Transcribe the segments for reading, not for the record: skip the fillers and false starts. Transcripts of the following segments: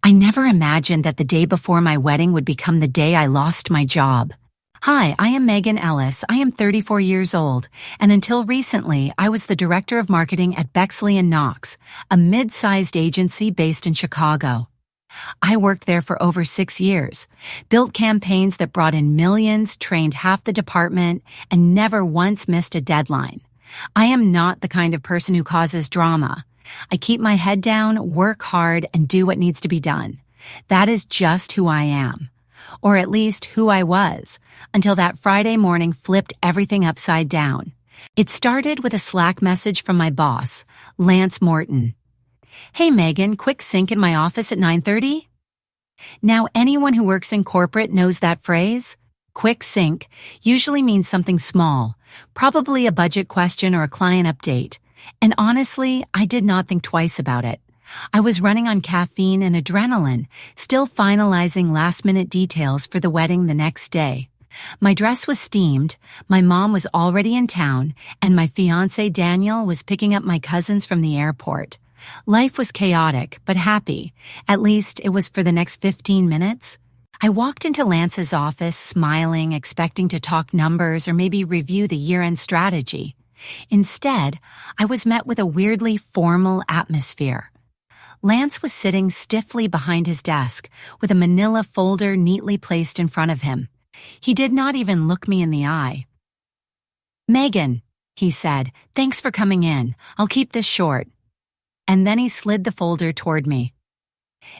I never imagined that the day before my wedding would become the day I lost my job. Hi, I am Megan Ellis. I am 34 years old, and until recently, I was the director of marketing at Bexley & Knox, a mid-sized agency based in Chicago. I worked there for over 6 years, built campaigns that brought in millions, trained half the department, and never once missed a deadline. I am not the kind of person who causes drama. I keep my head down, work hard, and do what needs to be done. That is just who I am. Or at least who I was, until that Friday morning flipped everything upside down. It started with a Slack message from my boss, Lance Morton. "Hey Megan, quick sync in my office at 9:30? Now anyone who works in corporate knows that phrase. Quick sync usually means something small, probably a budget question or a client update. And honestly, I did not think twice about it. I was running on caffeine and adrenaline, still finalizing last-minute details for the wedding the next day. My dress was steamed, my mom was already in town, and my fiancé Daniel was picking up my cousins from the airport. Life was chaotic, but happy. At least it was for the next 15 minutes. I walked into Lance's office, smiling, expecting to talk numbers or maybe review the year-end strategy. Instead, I was met with a weirdly formal atmosphere. Lance was sitting stiffly behind his desk, with a manila folder neatly placed in front of him. He did not even look me in the eye. "Megan," he said, "thanks for coming in. I'll keep this short." And then he slid the folder toward me.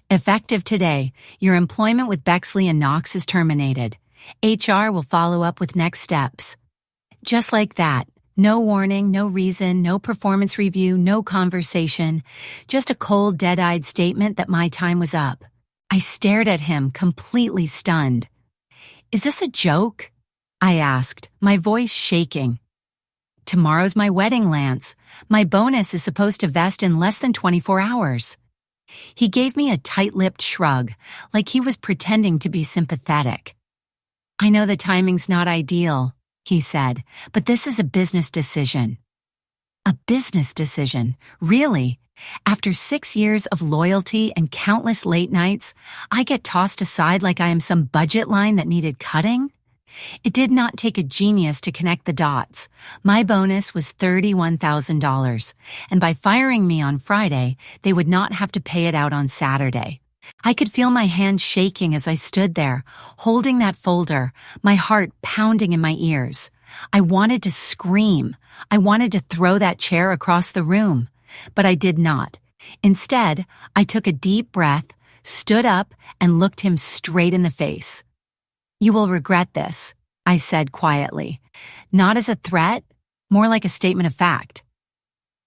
"Effective today, your employment with Bexley & Knox is terminated. HR will follow up with next steps." Just like that. No warning, no reason, no performance review, no conversation, just a cold, dead-eyed statement that my time was up. I stared at him, completely stunned. "Is this a joke?" I asked, my voice shaking. "Tomorrow's my wedding, Lance. My bonus is supposed to vest in less than 24 hours. He gave me a tight-lipped shrug, like he was pretending to be sympathetic. "I know the timing's not ideal," he said, "but this is a business decision." A business decision? Really? After 6 years of loyalty and countless late nights, I get tossed aside like I am some budget line that needed cutting? It did not take a genius to connect the dots. My bonus was $31,000, and by firing me on Friday, they would not have to pay it out on Saturday. I could feel my hands shaking as I stood there, holding that folder, my heart pounding in my ears. I wanted to scream. I wanted to throw that chair across the room, but I did not. Instead, I took a deep breath, stood up, and looked him straight in the face. "You will regret this," I said quietly, not as a threat, more like a statement of fact.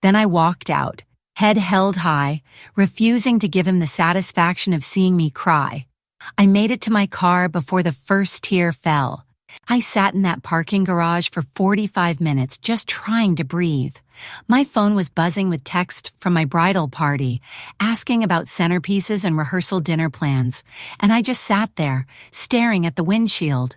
Then I walked out, head held high, refusing to give him the satisfaction of seeing me cry. I made it to my car before the first tear fell. I sat in that parking garage for 45 minutes just trying to breathe. My phone was buzzing with texts from my bridal party, asking about centerpieces and rehearsal dinner plans, and I just sat there, staring at the windshield.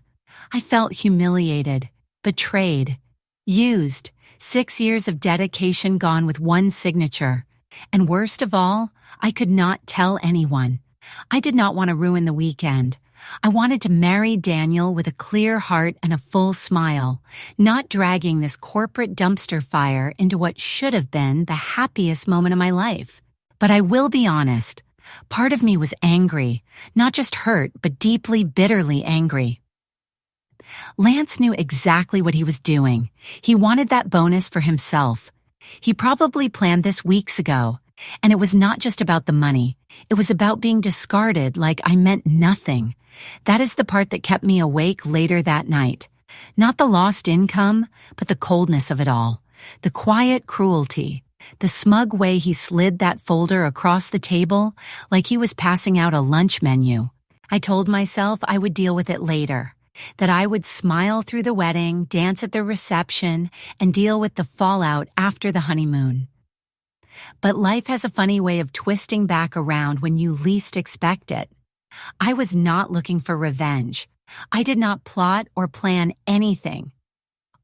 I felt humiliated, betrayed, used. 6 years of dedication gone with one signature. And worst of all, I could not tell anyone. I did not want to ruin the weekend. I wanted to marry Daniel with a clear heart and a full smile, not dragging this corporate dumpster fire into what should have been the happiest moment of my life. But I will be honest, part of me was angry, not just hurt, but deeply, bitterly angry. Lance knew exactly what he was doing. He wanted that bonus for himself. He probably planned this weeks ago, and it was not just about the money. It was about being discarded like I meant nothing. That is the part that kept me awake later that night. Not the lost income, but the coldness of it all. The quiet cruelty. The smug way he slid that folder across the table like he was passing out a lunch menu. I told myself I would deal with it later. That I would smile through the wedding, dance at the reception, and deal with the fallout after the honeymoon. But life has a funny way of twisting back around when you least expect it. I was not looking for revenge. I did not plot or plan anything.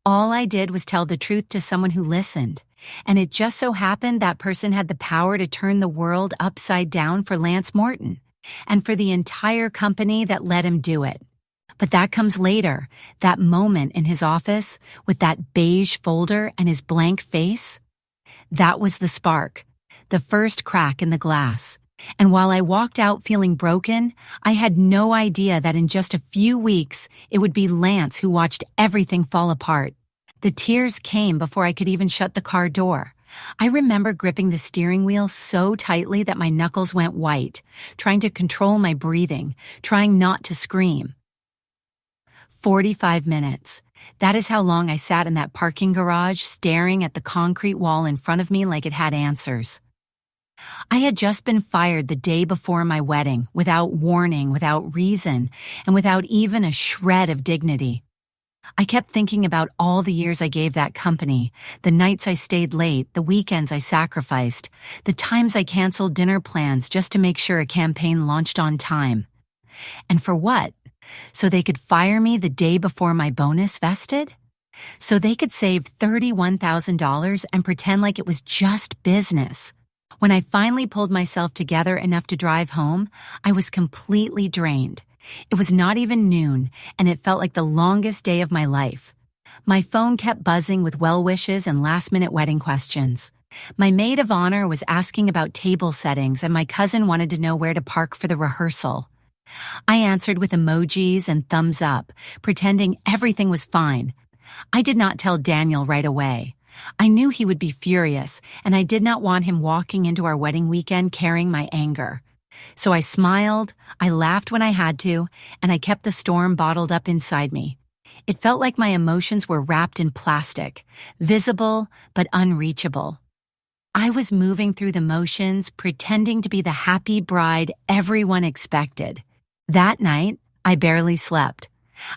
All I did was tell the truth to someone who listened, and it just so happened that person had the power to turn the world upside down for Lance Morton. and for the entire company that let him do it. But that comes later, that moment in his office with that beige folder and his blank face. That was the spark, the first crack in the glass. And while I walked out feeling broken, I had no idea that in just a few weeks, it would be Lance who watched everything fall apart. The tears came before I could even shut the car door. I remember gripping the steering wheel so tightly that my knuckles went white, trying to control my breathing, trying not to scream. 45 minutes. That is how long I sat in that parking garage, staring at the concrete wall in front of me like it had answers. I had just been fired the day before my wedding, without warning, without reason, and without even a shred of dignity. I kept thinking about all the years I gave that company, the nights I stayed late, the weekends I sacrificed, the times I canceled dinner plans just to make sure a campaign launched on time. And for what? So they could fire me the day before my bonus vested? So they could save $31,000 and pretend like it was just business. When I finally pulled myself together enough to drive home, I was completely drained. It was not even noon, and it felt like the longest day of my life. My phone kept buzzing with well wishes and last-minute wedding questions. My maid of honor was asking about table settings, and my cousin wanted to know where to park for the rehearsal. I answered with emojis and thumbs up, pretending everything was fine. I did not tell Daniel right away. I knew he would be furious, and I did not want him walking into our wedding weekend carrying my anger. So I smiled, I laughed when I had to, and I kept the storm bottled up inside me. It felt like my emotions were wrapped in plastic, visible but unreachable. I was moving through the motions, pretending to be the happy bride everyone expected. That night, I barely slept.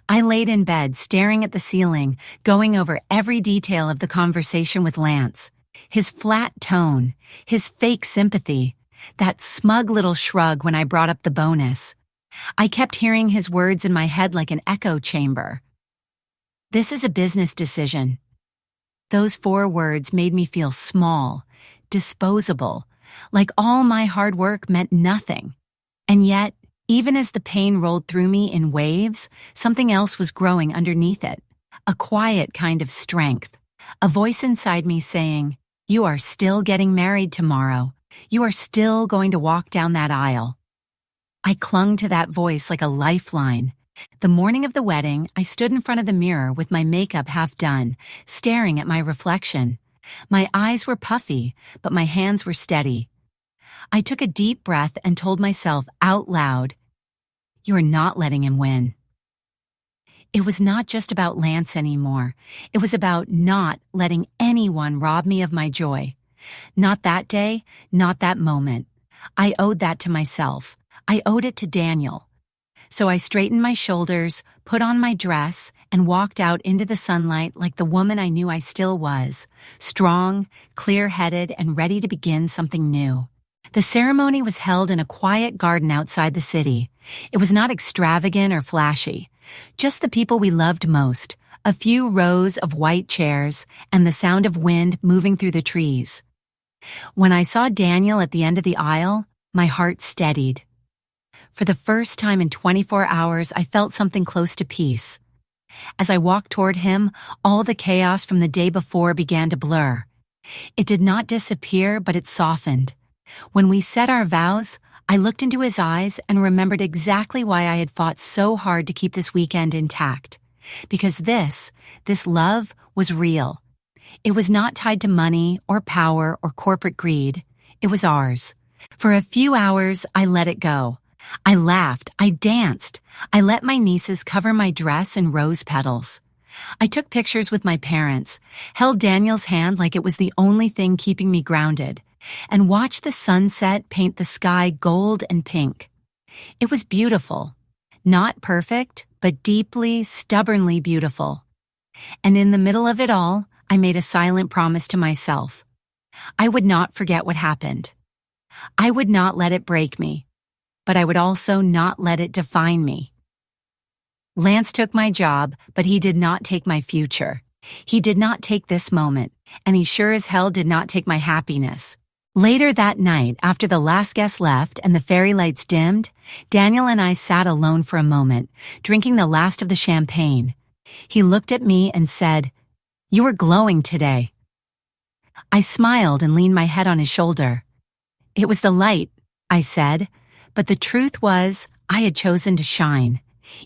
I laid in bed, staring at the ceiling, going over every detail of the conversation with Lance. His flat tone, his fake sympathy, that smug little shrug when I brought up the bonus. I kept hearing his words in my head like an echo chamber. This is a business decision. Those 4 words made me feel small, disposable, like all my hard work meant nothing. And yet, even as the pain rolled through me in waves, something else was growing underneath it. A quiet kind of strength. A voice inside me saying, "You are still getting married tomorrow. You are still going to walk down that aisle." I clung to that voice like a lifeline. The morning of the wedding, I stood in front of the mirror with my makeup half done, staring at my reflection. My eyes were puffy, but my hands were steady. I took a deep breath and told myself out loud, "You are not letting him win." It was not just about Lance anymore. It was about not letting anyone rob me of my joy. Not that day, not that moment. I owed that to myself. I owed it to Daniel. So I straightened my shoulders, put on my dress, and walked out into the sunlight like the woman I knew I still was, strong, clear-headed, and ready to begin something new. The ceremony was held in a quiet garden outside the city. It was not extravagant or flashy, just the people we loved most, a few rows of white chairs, and the sound of wind moving through the trees. When I saw Daniel at the end of the aisle, my heart steadied. For the first time in 24 hours, I felt something close to peace. As I walked toward him, all the chaos from the day before began to blur. It did not disappear, but it softened. When we said our vows, I looked into his eyes and remembered exactly why I had fought so hard to keep this weekend intact. Because this love was real. It was not tied to money or power or corporate greed. It was ours. For a few hours, I let it go. I laughed, I danced, I let my nieces cover my dress in rose petals. I took pictures with my parents, held Daniel's hand like it was the only thing keeping me grounded, and watched the sunset paint the sky gold and pink. It was beautiful. Not perfect, but deeply, stubbornly beautiful. And in the middle of it all, I made a silent promise to myself. I would not forget what happened. I would not let it break me. But I would also not let it define me. Lance took my job, but he did not take my future. He did not take this moment, and he sure as hell did not take my happiness. Later that night, after the last guest left and the fairy lights dimmed, Daniel and I sat alone for a moment, drinking the last of the champagne. He looked at me and said, "You were glowing today." I smiled and leaned my head on his shoulder. "It was the light," I said, but the truth was I had chosen to shine.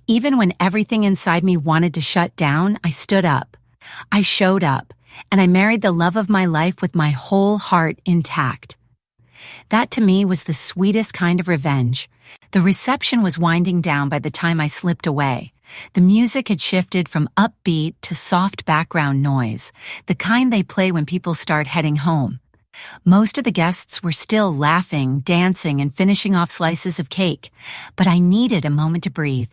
Even when everything inside me wanted to shut down, I stood up. I showed up, and I married the love of my life with my whole heart intact. That to me was the sweetest kind of revenge. The reception was winding down by the time I slipped away. The music had shifted from upbeat to soft background noise, the kind they play when people start heading home. Most of the guests were still laughing, dancing, and finishing off slices of cake, but I needed a moment to breathe.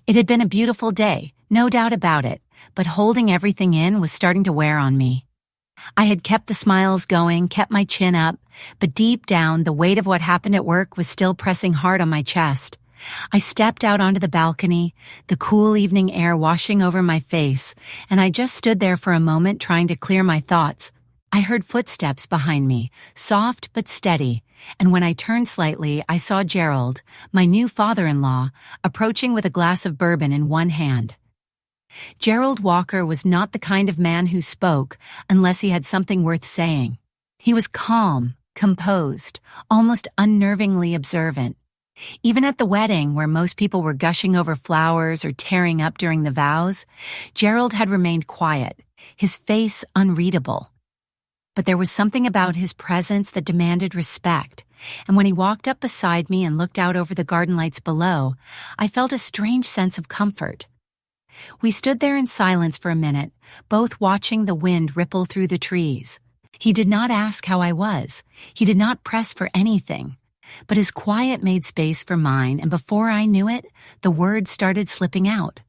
It had been a beautiful day, no doubt about it, but holding everything in was starting to wear on me. I had kept the smiles going, kept my chin up, but deep down, the weight of what happened at work was still pressing hard on my chest. I stepped out onto the balcony, the cool evening air washing over my face, and I just stood there for a moment trying to clear my thoughts. I heard footsteps behind me, soft but steady, and when I turned slightly, I saw Gerald, my new father-in-law, approaching with a glass of bourbon in one hand. Gerald Walker was not the kind of man who spoke unless he had something worth saying. He was calm, composed, almost unnervingly observant. Even at the wedding, where most people were gushing over flowers or tearing up during the vows, Gerald had remained quiet, his face unreadable. But there was something about his presence that demanded respect, and when he walked up beside me and looked out over the garden lights below, I felt a strange sense of comfort. We stood there in silence for a minute, both watching the wind ripple through the trees. He did not ask how I was. He did not press for anything. But his quiet made space for mine, and before I knew it, the words started slipping out.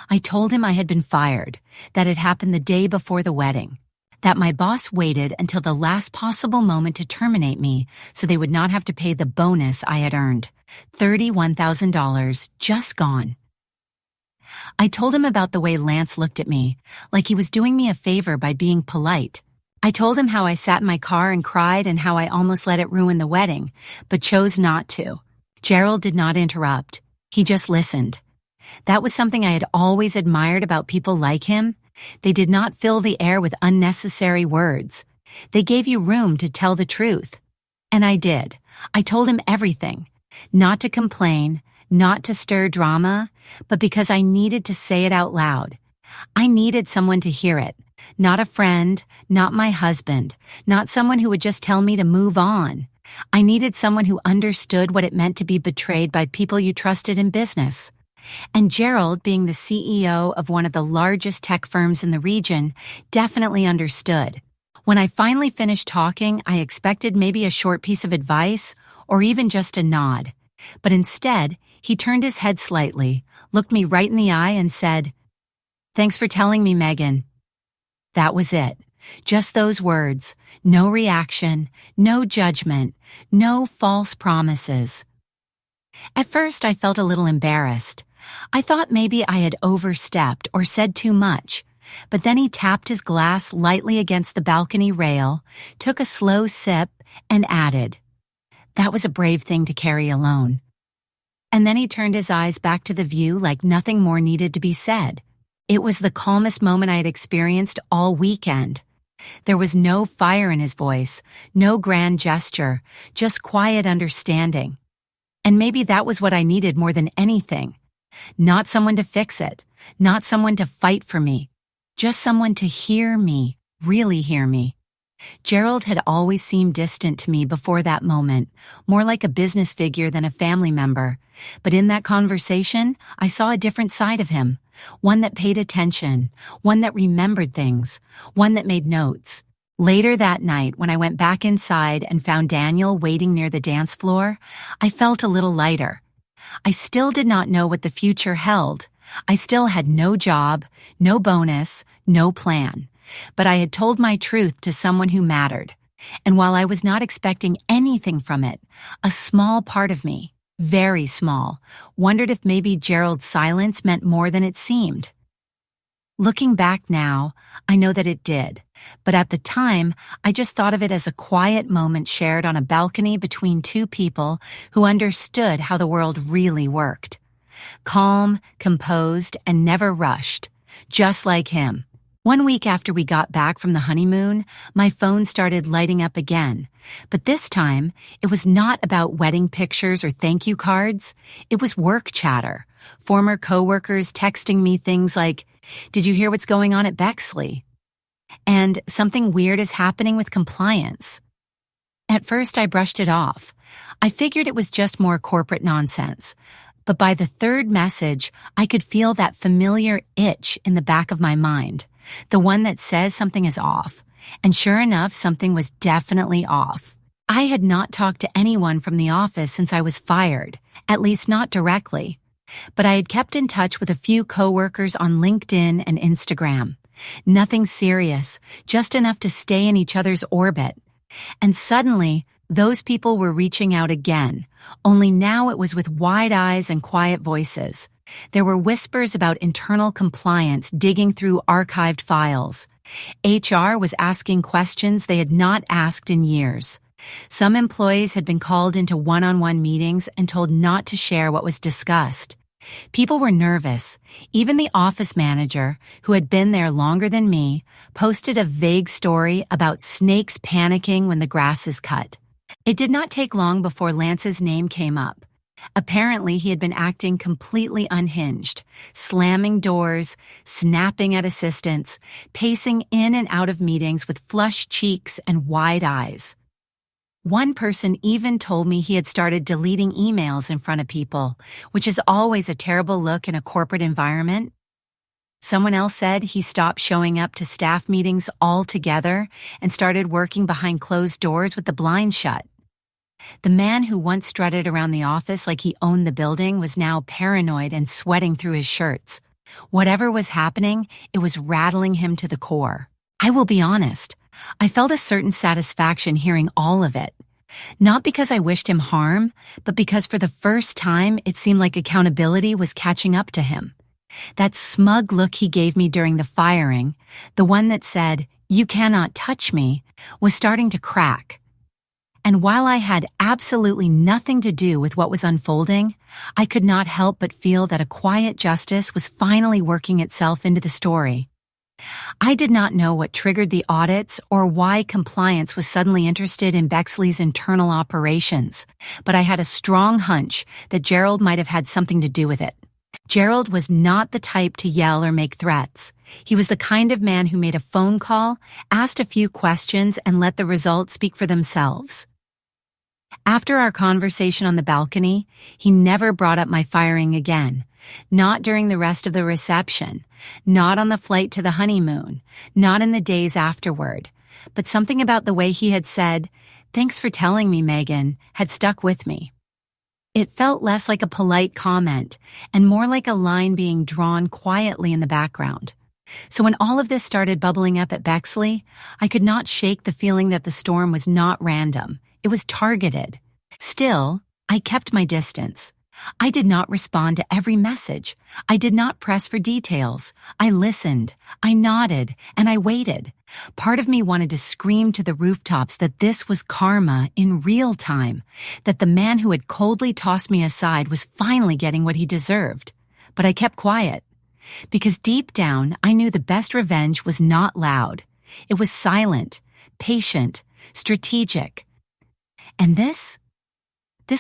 I told him I had been fired, that it happened the day before the wedding, that my boss waited until the last possible moment to terminate me so they would not have to pay the bonus I had earned, $31,000, just gone. I told him about the way Lance looked at me, like he was doing me a favor by being polite. I told him how I sat in my car and cried and how I almost let it ruin the wedding, but chose not to. Gerald did not interrupt. He just listened. That was something I had always admired about people like him. They did not fill the air with unnecessary words. They gave you room to tell the truth. And I did. I told him everything. Not to complain, not to stir drama, but because I needed to say it out loud. I needed someone to hear it. Not a friend, not my husband, not someone who would just tell me to move on. I needed someone who understood what it meant to be betrayed by people you trusted in business. And Gerald, being the CEO of one of the largest tech firms in the region, definitely understood. When I finally finished talking, I expected maybe a short piece of advice or even just a nod. But instead, he turned his head slightly, looked me right in the eye and said, "Thanks for telling me, Megan." That was it. Just those words. No reaction, no judgment, no false promises. At first, I felt a little embarrassed. I thought maybe I had overstepped or said too much, but then he tapped his glass lightly against the balcony rail, took a slow sip, and added, "That was a brave thing to carry alone." And then he turned his eyes back to the view like nothing more needed to be said. It was the calmest moment I had experienced all weekend. There was no fire in his voice, no grand gesture, just quiet understanding. And maybe that was what I needed more than anything. Not someone to fix it, not someone to fight for me, just someone to hear me, really hear me. Gerald had always seemed distant to me before that moment, more like a business figure than a family member. But in that conversation, I saw a different side of him, one that paid attention, one that remembered things, one that made notes. Later that night, when I went back inside and found Daniel waiting near the dance floor, I felt a little lighter. I still did not know what the future held. I still had no job, no bonus, no plan. But I had told my truth to someone who mattered. And while I was not expecting anything from it, a small part of me, very small, wondered if maybe Gerald's silence meant more than it seemed. Looking back now, I know that it did, But at the time, I just thought of it as a quiet moment shared on a balcony between two people who understood how the world really worked. Calm, composed, and never rushed, just like him. 1 week after we got back from the honeymoon, my phone started lighting up again. But this time, it was not about wedding pictures or thank you cards. It was work chatter. Former coworkers texting me things like, "Did you hear what's going on at Bexley?" And "Something weird is happening with compliance." At first, I brushed it off. I figured it was just more corporate nonsense. But by the third message, I could feel that familiar itch in the back of my mind. The one that says something is off. And sure enough, something was definitely off. I had not talked to anyone from the office since I was fired, at least not directly. But I had kept in touch with a few coworkers on LinkedIn and Instagram. Nothing serious, just enough to stay in each other's orbit. And suddenly, those people were reaching out again, only now it was with wide eyes and quiet voices. There were whispers about internal compliance digging through archived files. HR was asking questions they had not asked in years. Some employees had been called into one-on-one meetings and told not to share what was discussed. People were nervous. Even the office manager, who had been there longer than me, posted a vague story about snakes panicking when the grass is cut. It did not take long before Lance's name came up. Apparently, he had been acting completely unhinged, slamming doors, snapping at assistants, pacing in and out of meetings with flushed cheeks and wide eyes. One person even told me he had started deleting emails in front of people, which is always a terrible look in a corporate environment. Someone else said he stopped showing up to staff meetings altogether and started working behind closed doors with the blinds shut. The man who once strutted around the office like he owned the building was now paranoid and sweating through his shirts. Whatever was happening, it was rattling him to the core. I will be honest, I felt a certain satisfaction hearing all of it. Not because I wished him harm, but because for the first time it seemed like accountability was catching up to him. That smug look he gave me during the firing, the one that said, "You cannot touch me," was starting to crack. And while I had absolutely nothing to do with what was unfolding, I could not help but feel that a quiet justice was finally working itself into the story. I did not know what triggered the audits or why compliance was suddenly interested in Bexley's internal operations, but I had a strong hunch that Gerald might have had something to do with it. Gerald was not the type to yell or make threats. He was the kind of man who made a phone call, asked a few questions, and let the results speak for themselves. After our conversation on the balcony, he never brought up my firing again. Not during the rest of the reception, not on the flight to the honeymoon, not in the days afterward. But something about the way he had said, "Thanks for telling me, Megan," had stuck with me. It felt less like a polite comment and more like a line being drawn quietly in the background. So when all of this started bubbling up at Bexley, I could not shake the feeling that the storm was not random. It was targeted. Still, I kept my distance. I did not respond to every message. I did not press for details. I listened, I nodded, and I waited. Part of me wanted to scream to the rooftops that this was karma in real time, that the man who had coldly tossed me aside was finally getting what he deserved. But I kept quiet, because deep down I knew the best revenge was not loud. It was silent, patient, strategic. And this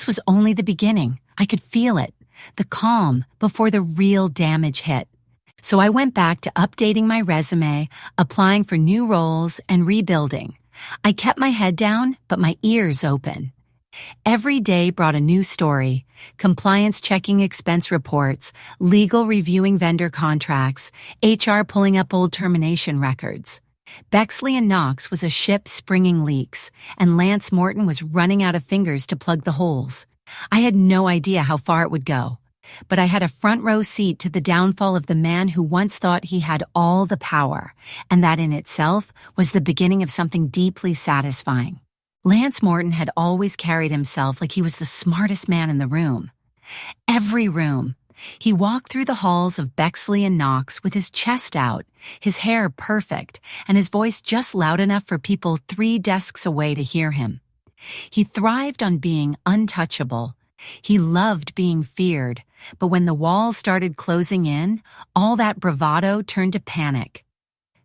was only the beginning. I could feel it, the calm before the real damage hit. So I went back to updating my resume, applying for new roles, and rebuilding. I kept my head down, but my ears open. Every day brought a new story: compliance checking expense reports, legal reviewing vendor contracts, HR pulling up old termination records. Bexley and Knox was a ship springing leaks, and Lance Morton was running out of fingers to plug the holes. I had no idea how far it would go, but I had a front row seat to the downfall of the man who once thought he had all the power, and that in itself was the beginning of something deeply satisfying. Lance Morton had always carried himself like he was the smartest man in the room. Every room. He walked through the halls of Bexley and Knox with his chest out, his hair perfect, and his voice just loud enough for people 3 desks away to hear him. He thrived on being untouchable. He loved being feared, but when the walls started closing in, all that bravado turned to panic.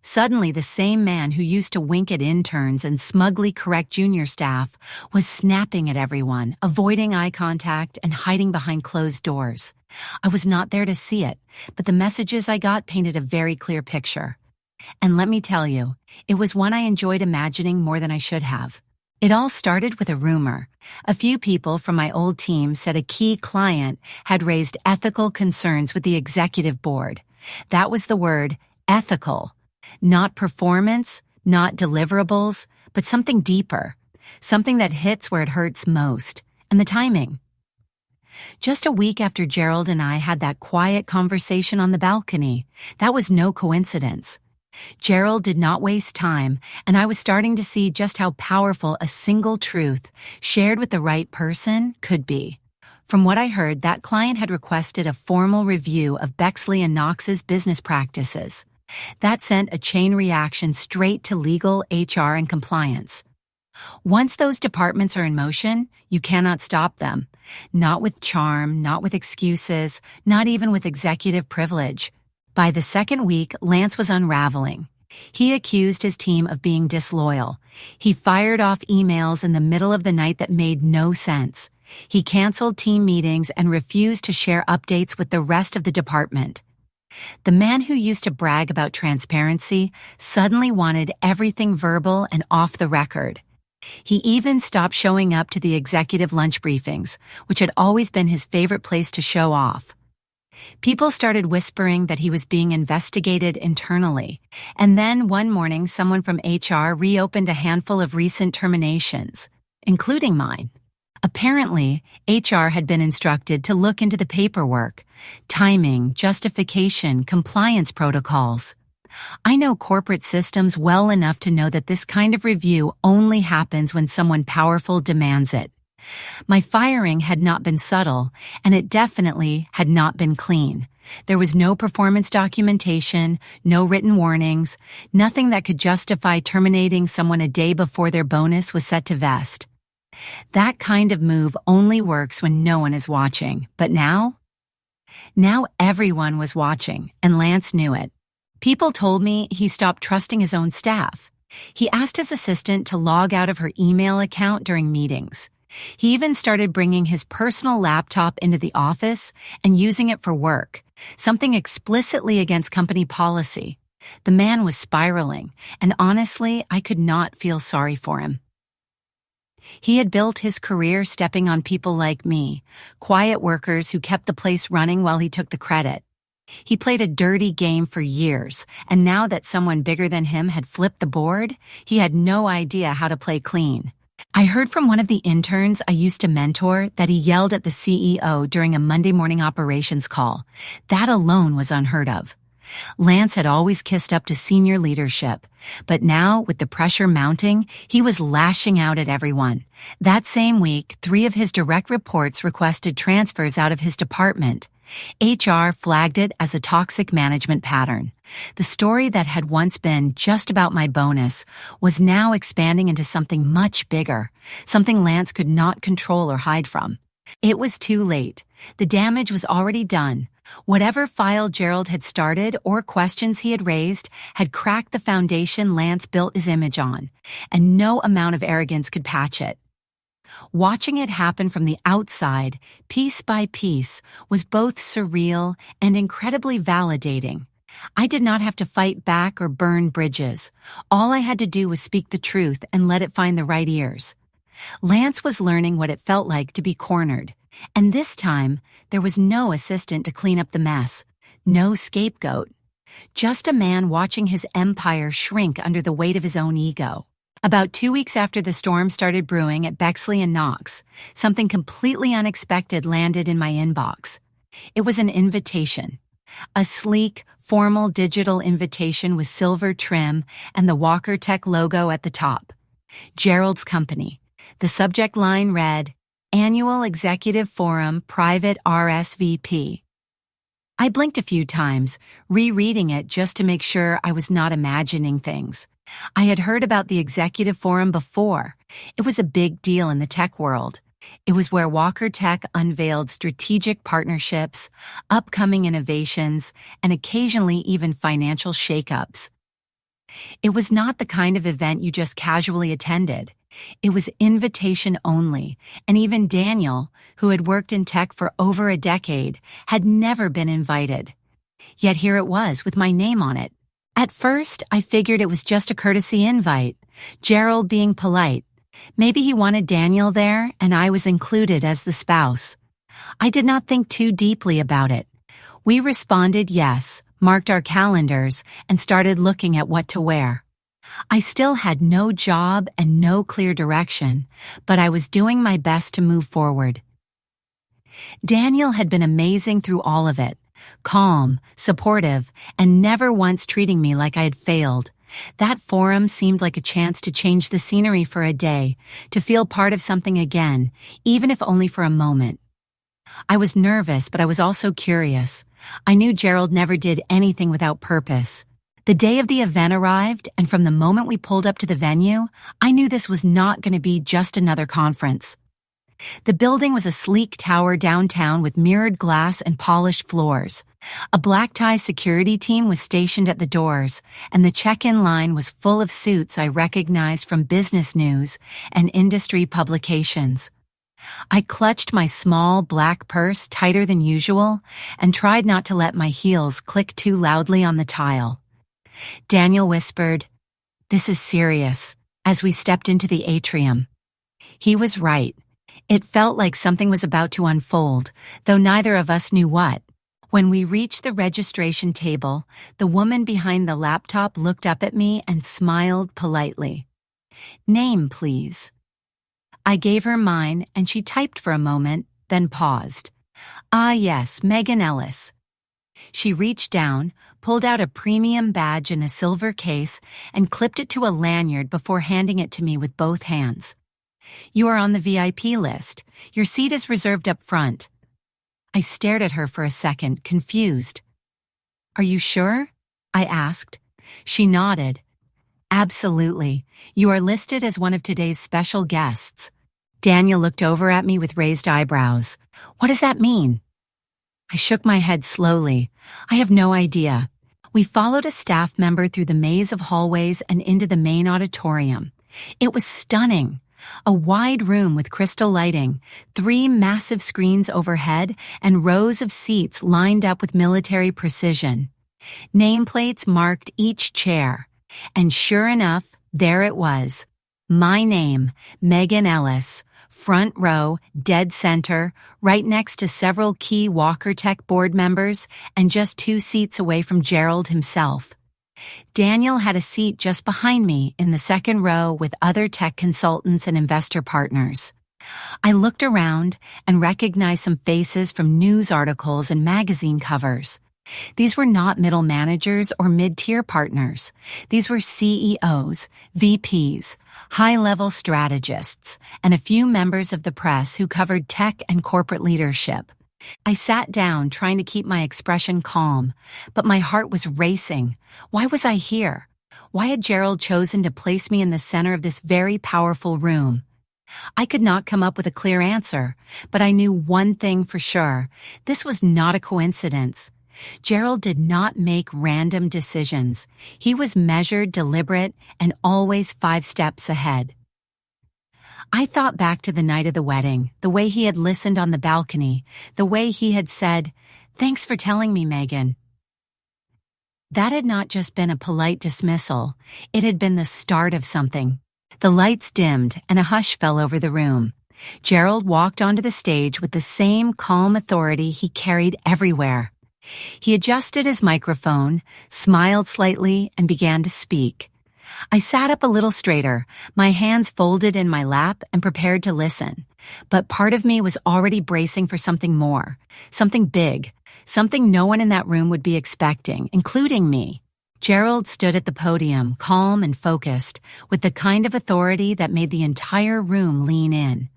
Suddenly, the same man who used to wink at interns and smugly correct junior staff was snapping at everyone, avoiding eye contact and hiding behind closed doors. I was not there to see it, but the messages I got painted a very clear picture. And let me tell you, it was one I enjoyed imagining more than I should have. It all started with a rumor. A few people from my old team said a key client had raised ethical concerns with the executive board. That was the word, ethical. Not performance, not deliverables, but something deeper. Something that hits where it hurts most. And the timing. Just a week after Gerald and I had that quiet conversation on the balcony, that was no coincidence. Gerald did not waste time, and I was starting to see just how powerful a single truth, shared with the right person, could be. From what I heard, that client had requested a formal review of Bexley and Knox's business practices. That sent a chain reaction straight to legal, HR, and compliance. Once those departments are in motion, you cannot stop them. Not with charm, not with excuses, not even with executive privilege. By the second week, Lance was unraveling. He accused his team of being disloyal. He fired off emails in the middle of the night that made no sense. He canceled team meetings and refused to share updates with the rest of the department. The man who used to brag about transparency suddenly wanted everything verbal and off the record. He even stopped showing up to the executive lunch briefings, which had always been his favorite place to show off. People started whispering that he was being investigated internally, and then one morning someone from HR reopened a handful of recent terminations, including mine. Apparently, HR had been instructed to look into the paperwork, timing, justification, compliance protocols. I know corporate systems well enough to know that this kind of review only happens when someone powerful demands it. My firing had not been subtle, and it definitely had not been clean. There was no performance documentation, no written warnings, nothing that could justify terminating someone a day before their bonus was set to vest. That kind of move only works when no one is watching. But now everyone was watching, and Lance knew it. People told me he stopped trusting his own staff. He asked his assistant to log out of her email account during meetings. He even started bringing his personal laptop into the office and using it for work, something explicitly against company policy. The man was spiraling, and honestly, I could not feel sorry for him. He had built his career stepping on people like me, quiet workers who kept the place running while he took the credit. He played a dirty game for years, and now that someone bigger than him had flipped the board, he had no idea how to play clean. I heard from one of the interns I used to mentor that he yelled at the CEO during a Monday morning operations call. That alone was unheard of. Lance had always kissed up to senior leadership, but now, with the pressure mounting, he was lashing out at everyone. That same week, 3 of his direct reports requested transfers out of his department. HR flagged it as a toxic management pattern. The story that had once been just about my bonus was now expanding into something much bigger, something Lance could not control or hide from. It was too late. The damage was already done. Whatever file Gerald had started or questions he had raised had cracked the foundation Lance built his image on, and no amount of arrogance could patch it. Watching it happen from the outside, piece by piece, was both surreal and incredibly validating. I did not have to fight back or burn bridges. All I had to do was speak the truth and let it find the right ears. Lance was learning what it felt like to be cornered. And this time, there was no assistant to clean up the mess, no scapegoat. Just a man watching his empire shrink under the weight of his own ego. About 2 weeks after the storm started brewing at Bexley and Knox, something completely unexpected landed in my inbox. It was an invitation. A sleek, formal digital invitation with silver trim and the WalkerTech logo at the top. Gerald's company. The subject line read, Annual Executive Forum Private RSVP. I blinked a few times, rereading it just to make sure I was not imagining things. I had heard about the executive forum before. It was a big deal in the tech world. It was where WalkerTech unveiled strategic partnerships, upcoming innovations, and occasionally even financial shakeups. It was not the kind of event you just casually attended. It was invitation only, and even Daniel, who had worked in tech for over a decade, had never been invited. Yet here it was with my name on it. At first, I figured it was just a courtesy invite, Gerald being polite. Maybe he wanted Daniel there, and I was included as the spouse. I did not think too deeply about it. We responded yes, marked our calendars, and started looking at what to wear. I still had no job and no clear direction, but I was doing my best to move forward. Daniel had been amazing through all of it, calm, supportive, and never once treating me like I had failed. That forum seemed like a chance to change the scenery for a day, to feel part of something again, even if only for a moment. I was nervous, but I was also curious. I knew Gerald never did anything without purpose. The day of the event arrived, and from the moment we pulled up to the venue, I knew this was not going to be just another conference. The building was a sleek tower downtown with mirrored glass and polished floors. A black-tie security team was stationed at the doors, and the check-in line was full of suits I recognized from business news and industry publications. I clutched my small black purse tighter than usual and tried not to let my heels click too loudly on the tile. Daniel whispered, "This is serious," as we stepped into the atrium. He was right. It felt like something was about to unfold, though neither of us knew what. When we reached the registration table, the woman behind the laptop looked up at me and smiled politely. "Name, please." I gave her mine, and she typed for a moment, then paused. "Ah, yes, Megan Ellis." She reached down, pulled out a premium badge in a silver case, and clipped it to a lanyard before handing it to me with both hands. "You are on the VIP list. Your seat is reserved up front." I stared at her for a second, confused. "Are you sure?" I asked. She nodded. "Absolutely. You are listed as one of today's special guests." Daniel looked over at me with raised eyebrows. "What does that mean?" I shook my head slowly. "I have no idea." We followed a staff member through the maze of hallways and into the main auditorium. It was stunning. A wide room with crystal lighting, 3 massive screens overhead, and rows of seats lined up with military precision. Nameplates marked each chair. And sure enough, there it was. My name, Megan Ellis, front row, dead center, right next to several key WalkerTech board members, and just 2 seats away from Gerald himself. Daniel had a seat just behind me in the second row with other tech consultants and investor partners. I looked around and recognized some faces from news articles and magazine covers. These were not middle managers or mid-tier partners. These were CEOs, VPs, high-level strategists, and a few members of the press who covered tech and corporate leadership. I sat down trying to keep my expression calm, but my heart was racing. Why was I here? Why had Gerald chosen to place me in the center of this very powerful room? I could not come up with a clear answer, but I knew one thing for sure. This was not a coincidence. Gerald did not make random decisions. He was measured, deliberate, and always 5 steps ahead. I thought back to the night of the wedding, the way he had listened on the balcony, the way he had said, "Thanks for telling me, Megan." That had not just been a polite dismissal. It had been the start of something. The lights dimmed and a hush fell over the room. Gerald walked onto the stage with the same calm authority he carried everywhere. He adjusted his microphone, smiled slightly, and began to speak. I sat up a little straighter, my hands folded in my lap and prepared to listen. But part of me was already bracing for something more, something big, something no one in that room would be expecting, including me. Gerald stood at the podium, calm and focused, with the kind of authority that made the entire room lean in.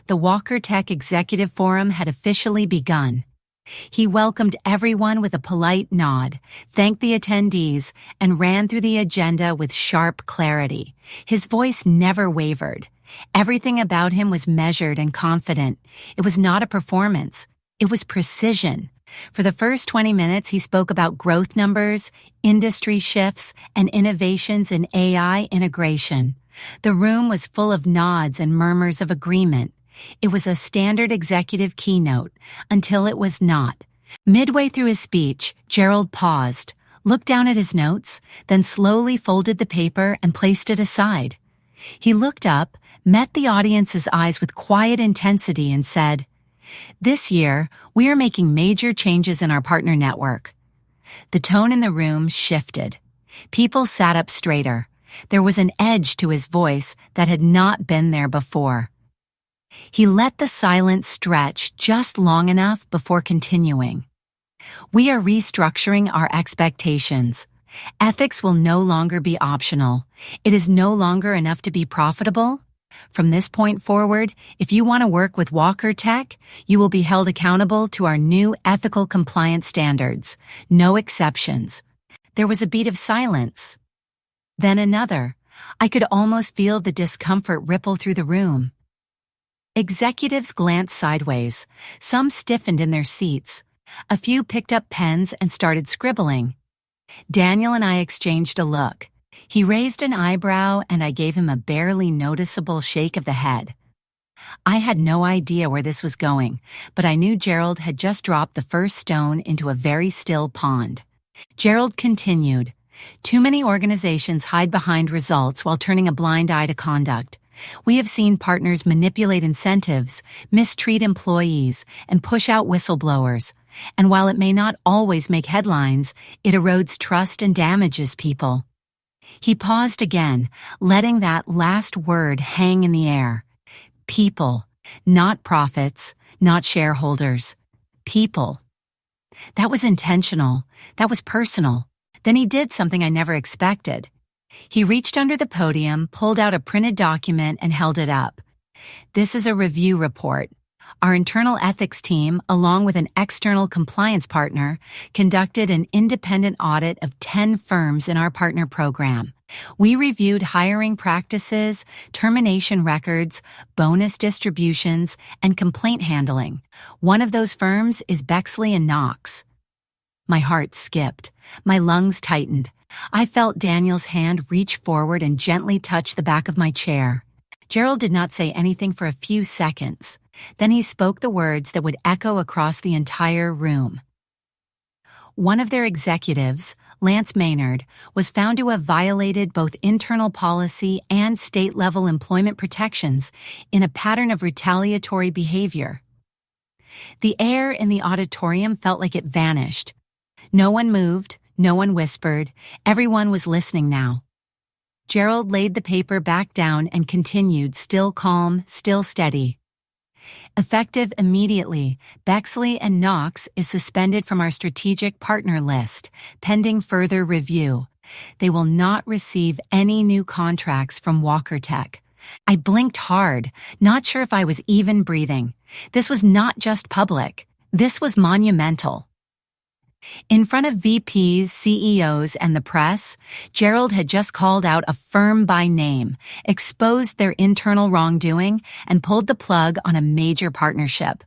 The WalkerTech Executive Forum had officially begun. He welcomed everyone with a polite nod, thanked the attendees, and ran through the agenda with sharp clarity. His voice never wavered. Everything about him was measured and confident. It was not a performance. It was precision. For the first 20 minutes, he spoke about growth numbers, industry shifts, and innovations in AI integration. The room was full of nods and murmurs of agreement. It was a standard executive keynote, until it was not. Midway through his speech, Gerald paused, looked down at his notes, then slowly folded the paper and placed it aside. He looked up, met the audience's eyes with quiet intensity and said, "This year, we are making major changes in our partner network." The tone in the room shifted. People sat up straighter. There was an edge to his voice that had not been there before. He let the silence stretch just long enough before continuing. "We are restructuring our expectations. Ethics will no longer be optional. It is no longer enough to be profitable. From this point forward, if you want to work with WalkerTech, you will be held accountable to our new ethical compliance standards. No exceptions." There was a beat of silence. Then another. I could almost feel the discomfort ripple through the room. Executives glanced sideways. Some stiffened in their seats. A few picked up pens and started scribbling. Daniel and I exchanged a look. He raised an eyebrow and I gave him a barely noticeable shake of the head. I had no idea where this was going, but I knew Gerald had just dropped the first stone into a very still pond. Gerald continued, "Too many organizations hide behind results while turning a blind eye to conduct. We have seen partners manipulate incentives, mistreat employees, and push out whistleblowers. And while it may not always make headlines, it erodes trust and damages people." He paused again, letting that last word hang in the air. People, not profits, not shareholders. People. That was intentional. That was personal. Then he did something I never expected. He reached under the podium, pulled out a printed document, and held it up. "This is a review report. Our internal ethics team, along with an external compliance partner, conducted an independent audit of 10 firms in our partner program. We reviewed hiring practices, termination records, bonus distributions, and complaint handling. One of those firms is Bexley & Knox." My heart skipped. My lungs tightened. I felt Daniel's hand reach forward and gently touch the back of my chair. Gerald did not say anything for a few seconds. Then he spoke the words that would echo across the entire room. One of their executives, Lance Maynard, was found to have violated both internal policy and state-level employment protections in a pattern of retaliatory behavior. The air in the auditorium felt like it vanished. No one moved, no one whispered, everyone was listening now. Gerald laid the paper back down and continued, still calm, still steady. "Effective immediately, Bexley & Knox is suspended from our strategic partner list, pending further review. They will not receive any new contracts from WalkerTech." I blinked hard, not sure if I was even breathing. This was not just public. This was monumental. In front of VPs, CEOs, and the press, Gerald had just called out a firm by name, exposed their internal wrongdoing, and pulled the plug on a major partnership.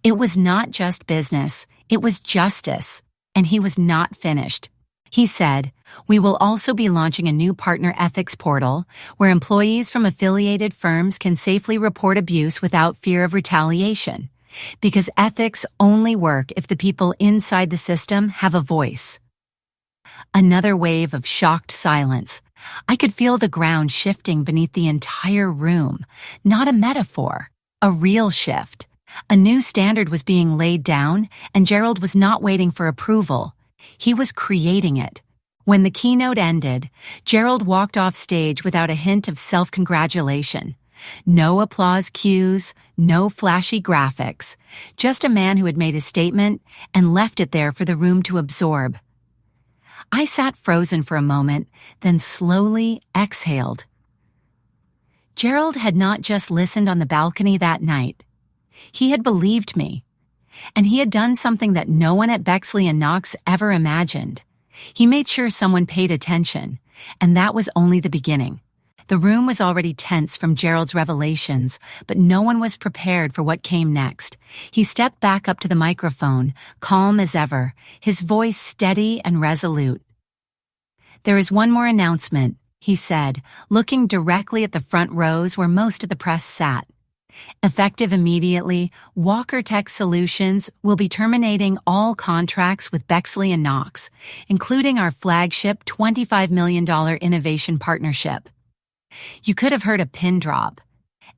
It was not just business, it was justice, and he was not finished. He said, "We will also be launching a new partner ethics portal where employees from affiliated firms can safely report abuse without fear of retaliation. Because ethics only work if the people inside the system have a voice." Another wave of shocked silence. I could feel the ground shifting beneath the entire room. Not a metaphor, a real shift. A new standard was being laid down, and Gerald was not waiting for approval. He was creating it. When the keynote ended, Gerald walked off stage without a hint of self-congratulation. No applause cues, no flashy graphics, just a man who had made a statement and left it there for the room to absorb. I sat frozen for a moment, then slowly exhaled. Gerald had not just listened on the balcony that night. He had believed me. And he had done something that no one at Bexley and Knox ever imagined. He made sure someone paid attention, and that was only the beginning. The room was already tense from Gerald's revelations, but no one was prepared for what came next. He stepped back up to the microphone, calm as ever, his voice steady and resolute. "There is one more announcement," he said, looking directly at the front rows where most of the press sat. "Effective immediately, WalkerTech Solutions will be terminating all contracts with Bexley and Knox, including our flagship $25 million innovation partnership." You could have heard a pin drop.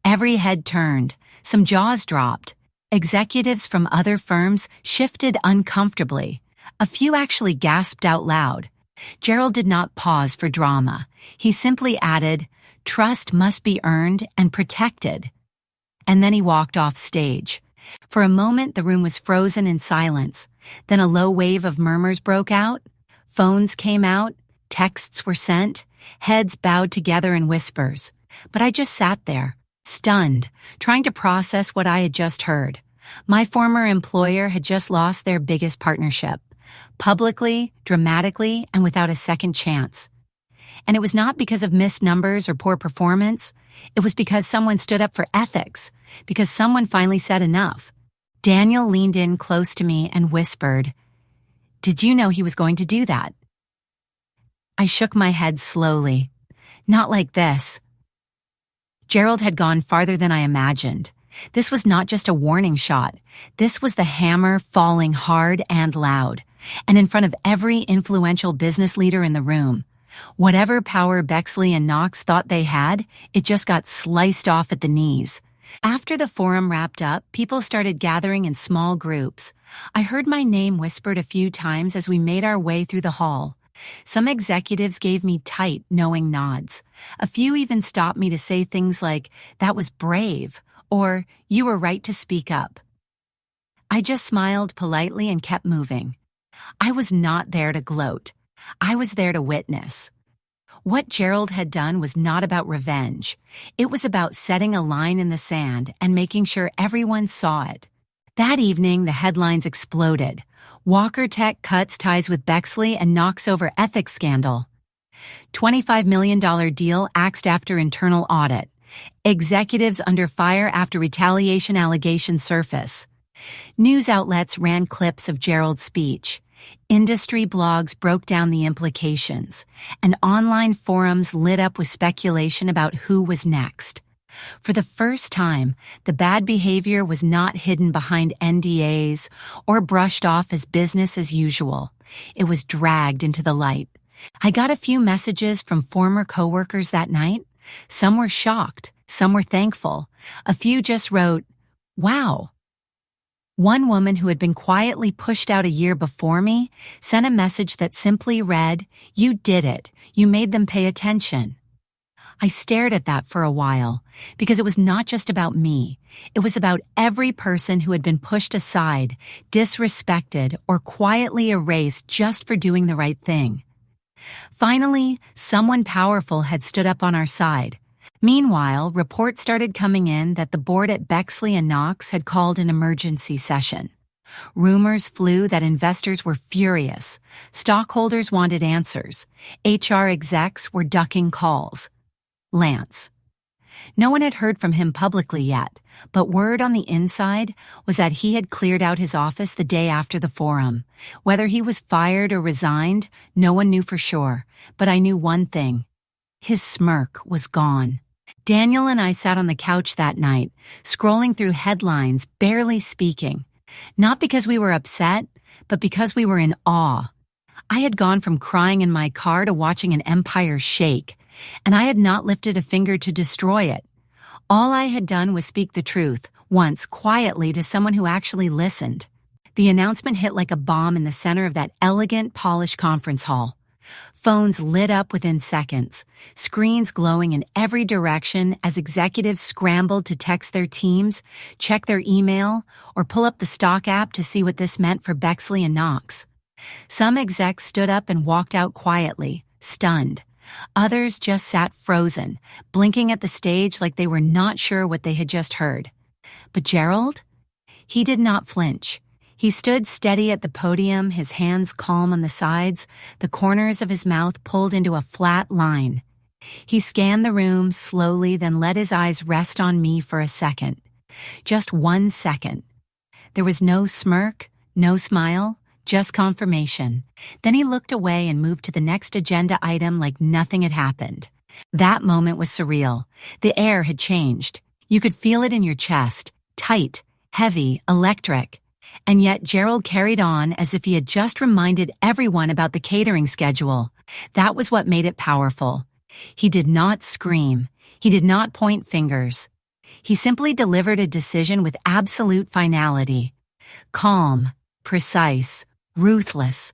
Every head turned, some jaws dropped. Executives from other firms shifted uncomfortably. A few actually gasped out loud. Gerald did not pause for drama. He simply added, "Trust must be earned and protected." And then he walked off stage. For a moment, the room was frozen in silence. Then a low wave of murmurs broke out. Phones came out. Texts were sent. Heads bowed together in whispers. But I just sat there, stunned, trying to process what I had just heard. My former employer had just lost their biggest partnership. Publicly, dramatically, and without a second chance. And it was not because of missed numbers or poor performance. It was because someone stood up for ethics, because someone finally said enough. Daniel leaned in close to me and whispered, "Did you know he was going to do that?" I shook my head slowly. Not like this. Gerald had gone farther than I imagined. This was not just a warning shot. This was the hammer falling hard and loud, and in front of every influential business leader in the room. Whatever power Bexley and Knox thought they had, it just got sliced off at the knees. After the forum wrapped up, people started gathering in small groups. I heard my name whispered a few times as we made our way through the hall. Some executives gave me tight, knowing nods. A few even stopped me to say things like, "That was brave," or "You were right to speak up." I just smiled politely and kept moving. I was not there to gloat. I was there to witness. What Gerald had done was not about revenge. It was about setting a line in the sand and making sure everyone saw it. That evening, the headlines exploded. WalkerTech cuts ties with Bexley and Knox over ethics scandal. $25 million deal axed after internal audit. Executives under fire after retaliation allegations surface. News outlets ran clips of Gerald's speech. Industry blogs broke down the implications, and online forums lit up with speculation about who was next. For the first time, the bad behavior was not hidden behind NDAs or brushed off as business as usual. It was dragged into the light. I got a few messages from former coworkers that night. Some were shocked, some were thankful. A few just wrote, "Wow." One woman who had been quietly pushed out a year before me sent a message that simply read, "You did it. You made them pay attention." I stared at that for a while, because it was not just about me. It was about every person who had been pushed aside, disrespected, or quietly erased just for doing the right thing. Finally, someone powerful had stood up on our side. Meanwhile, reports started coming in that the board at Bexley and Knox had called an emergency session. Rumors flew that investors were furious. Stockholders wanted answers. HR execs were ducking calls. Lance. No one had heard from him publicly yet, but word on the inside was that he had cleared out his office the day after the forum. Whether he was fired or resigned, no one knew for sure, but I knew one thing. His smirk was gone. Daniel and I sat on the couch that night, scrolling through headlines, barely speaking. Not because we were upset, but because we were in awe. I had gone from crying in my car to watching an empire shake, and I had not lifted a finger to destroy it. All I had done was speak the truth, once quietly to someone who actually listened. The announcement hit like a bomb in the center of that elegant, polished conference hall. Phones lit up within seconds, screens glowing in every direction as executives scrambled to text their teams, check their email, or pull up the stock app to see what this meant for Bexley and Knox. Some execs stood up and walked out quietly, stunned. Others just sat frozen, blinking at the stage like they were not sure what they had just heard. But Gerald? He did not flinch. He stood steady at the podium, his hands calm on the sides, the corners of his mouth pulled into a flat line. He scanned the room slowly, then let his eyes rest on me for a second. Just 1 second. There was no smirk, no smile, just confirmation. Then he looked away and moved to the next agenda item like nothing had happened. That moment was surreal. The air had changed. You could feel it in your chest, tight, heavy, electric. And yet Gerald carried on as if he had just reminded everyone about the catering schedule. That was what made it powerful. He did not scream. He did not point fingers. He simply delivered a decision with absolute finality. Calm, precise, ruthless.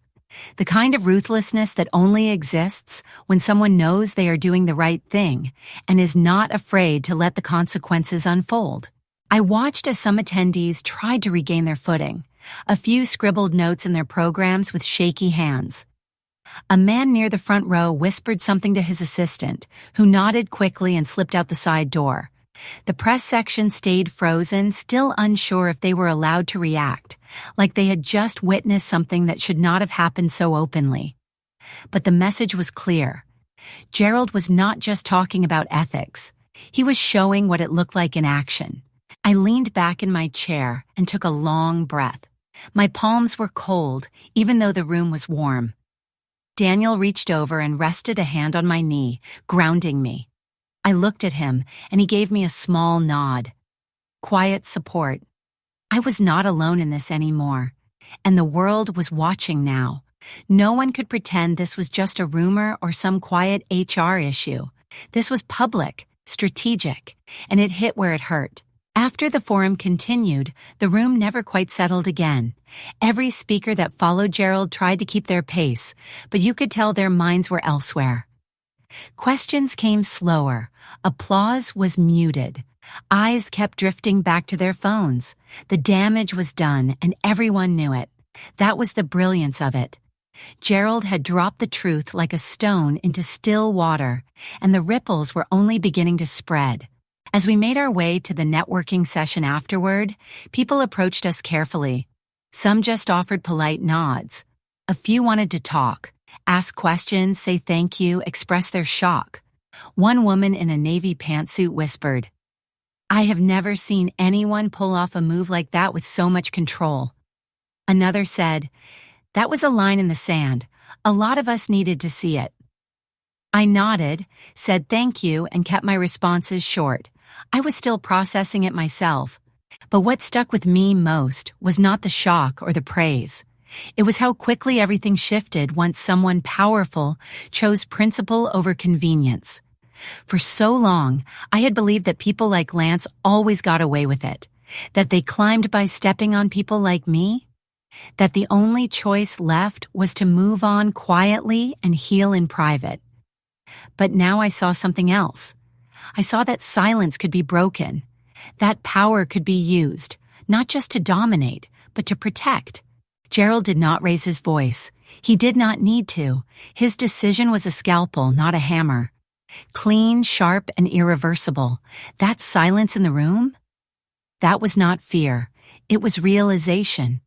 The kind of ruthlessness that only exists when someone knows they are doing the right thing and is not afraid to let the consequences unfold. I watched as some attendees tried to regain their footing. A few scribbled notes in their programs with shaky hands. A man near the front row whispered something to his assistant, who nodded quickly and slipped out the side door. The press section stayed frozen, still unsure if they were allowed to react, like they had just witnessed something that should not have happened so openly. But the message was clear. Gerald was not just talking about ethics. He was showing what it looked like in action. I leaned back in my chair and took a long breath. My palms were cold, even though the room was warm. Daniel reached over and rested a hand on my knee, grounding me. I looked at him, and he gave me a small nod. Quiet support. I was not alone in this anymore, and the world was watching now. No one could pretend this was just a rumor or some quiet HR issue. This was public, strategic, and it hit where it hurt. After the forum continued, the room never quite settled again. Every speaker that followed Gerald tried to keep their pace, but you could tell their minds were elsewhere. Questions came slower. Applause was muted. Eyes kept drifting back to their phones. The damage was done, and everyone knew it. That was the brilliance of it. Gerald had dropped the truth like a stone into still water, and the ripples were only beginning to spread. As we made our way to the networking session afterward, people approached us carefully. Some just offered polite nods. A few wanted to talk, ask questions, say thank you, express their shock. One woman in a navy pantsuit whispered, "I have never seen anyone pull off a move like that with so much control." Another said, "That was a line in the sand. A lot of us needed to see it." I nodded, said thank you, and kept my responses short. I was still processing it myself. But what stuck with me most was not the shock or the praise. It was how quickly everything shifted once someone powerful chose principle over convenience. For so long, I had believed that people like Lance always got away with it, that they climbed by stepping on people like me, that the only choice left was to move on quietly and heal in private. But now I saw something else. I saw that silence could be broken, that power could be used, not just to dominate, but to protect. Gerald did not raise his voice. He did not need to. His decision was a scalpel, not a hammer. Clean, sharp, and irreversible. That silence in the room? That was not fear. It was realization.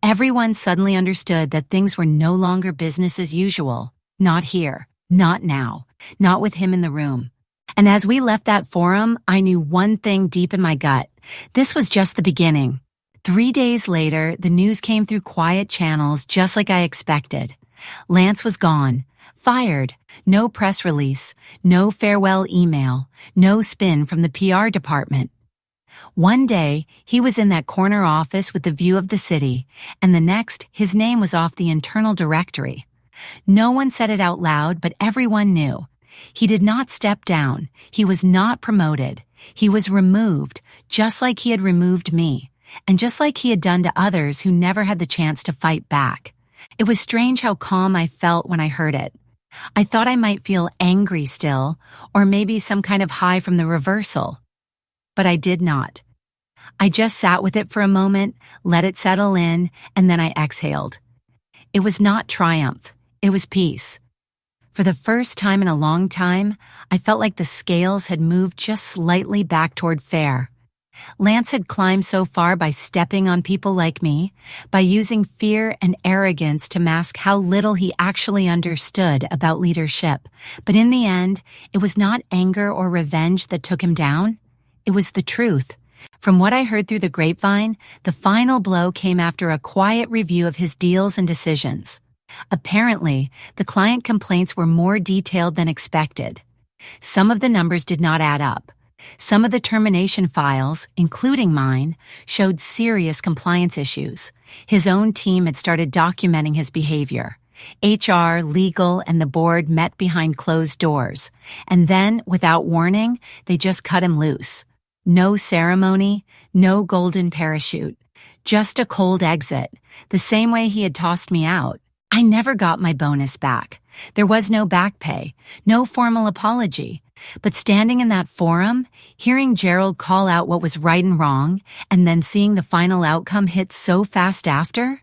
Everyone suddenly understood that things were no longer business as usual. Not here. Not now. Not with him in the room. And as we left that forum, I knew one thing deep in my gut. This was just the beginning. 3 days later, the news came through quiet channels just like I expected. Lance was gone, fired, no press release, no farewell email, no spin from the PR department. One day, he was in that corner office with the view of the city, and the next, his name was off the internal directory. No one said it out loud, but everyone knew. He did not step down. He was not promoted. He was removed, just like he had removed me, and just like he had done to others who never had the chance to fight back. It was strange how calm I felt when I heard it. I thought I might feel angry still, or maybe some kind of high from the reversal. But I did not. I just sat with it for a moment, let it settle in, and then I exhaled. It was not triumph. It was peace. For the first time in a long time, I felt like the scales had moved just slightly back toward fair. Lance had climbed so far by stepping on people like me, by using fear and arrogance to mask how little he actually understood about leadership. But in the end, it was not anger or revenge that took him down. It was the truth. From what I heard through the grapevine, the final blow came after a quiet review of his deals and decisions. Apparently, the client complaints were more detailed than expected. Some of the numbers did not add up. Some of the termination files, including mine, showed serious compliance issues. His own team had started documenting his behavior. HR, legal, and the board met behind closed doors. And then, without warning, they just cut him loose. No ceremony, no golden parachute. Just a cold exit, the same way he had tossed me out. I never got my bonus back. There was no back pay, no formal apology. But standing in that forum, hearing Gerald call out what was right and wrong, and then seeing the final outcome hit so fast after,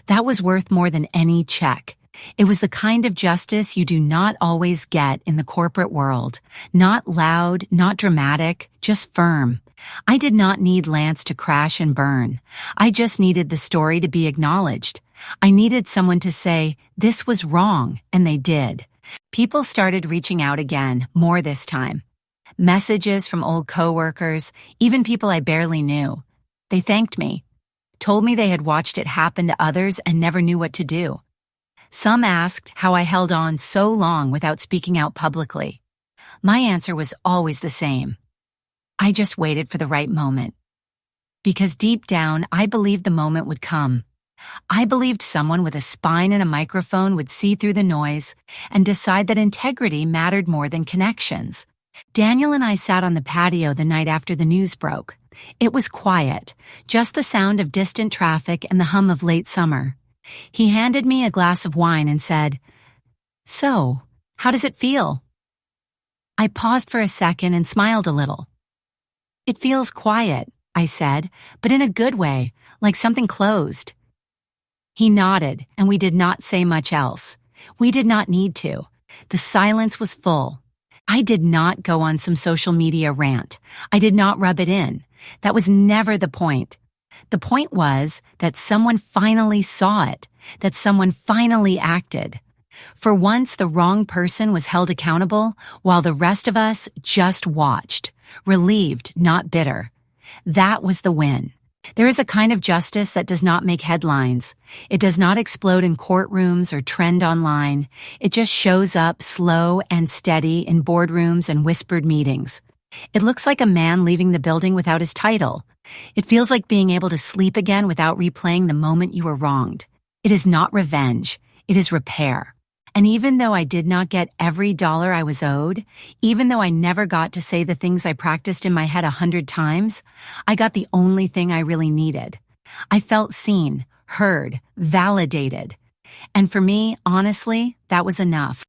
that was worth more than any check. It was the kind of justice you do not always get in the corporate world. Not loud, not dramatic, just firm. I did not need Lance to crash and burn. I just needed the story to be acknowledged. I needed someone to say, this was wrong, and they did. People started reaching out again, more this time. Messages from old coworkers, even people I barely knew. They thanked me, told me they had watched it happen to others and never knew what to do. Some asked how I held on so long without speaking out publicly. My answer was always the same. I just waited for the right moment. Because deep down, I believed the moment would come. I believed someone with a spine and a microphone would see through the noise and decide that integrity mattered more than connections. Daniel and I sat on the patio the night after the news broke. It was quiet, just the sound of distant traffic and the hum of late summer. He handed me a glass of wine and said, "So, how does it feel?" I paused for a second and smiled a little. "It feels quiet," I said, "but in a good way, like something closed." He nodded, and we did not say much else. We did not need to. The silence was full. I did not go on some social media rant. I did not rub it in. That was never the point. The point was that someone finally saw it, that someone finally acted. For once, the wrong person was held accountable, while the rest of us just watched, relieved, not bitter. That was the win. There is a kind of justice that does not make headlines. It does not explode in courtrooms or trend online. It just shows up slow and steady in boardrooms and whispered meetings. It looks like a man leaving the building without his title. It feels like being able to sleep again without replaying the moment you were wronged. It is not revenge. It is repair. And even though I did not get every dollar I was owed, even though I never got to say the things I practiced in my head 100 times, I got the only thing I really needed. I felt seen, heard, validated. And for me, honestly, that was enough.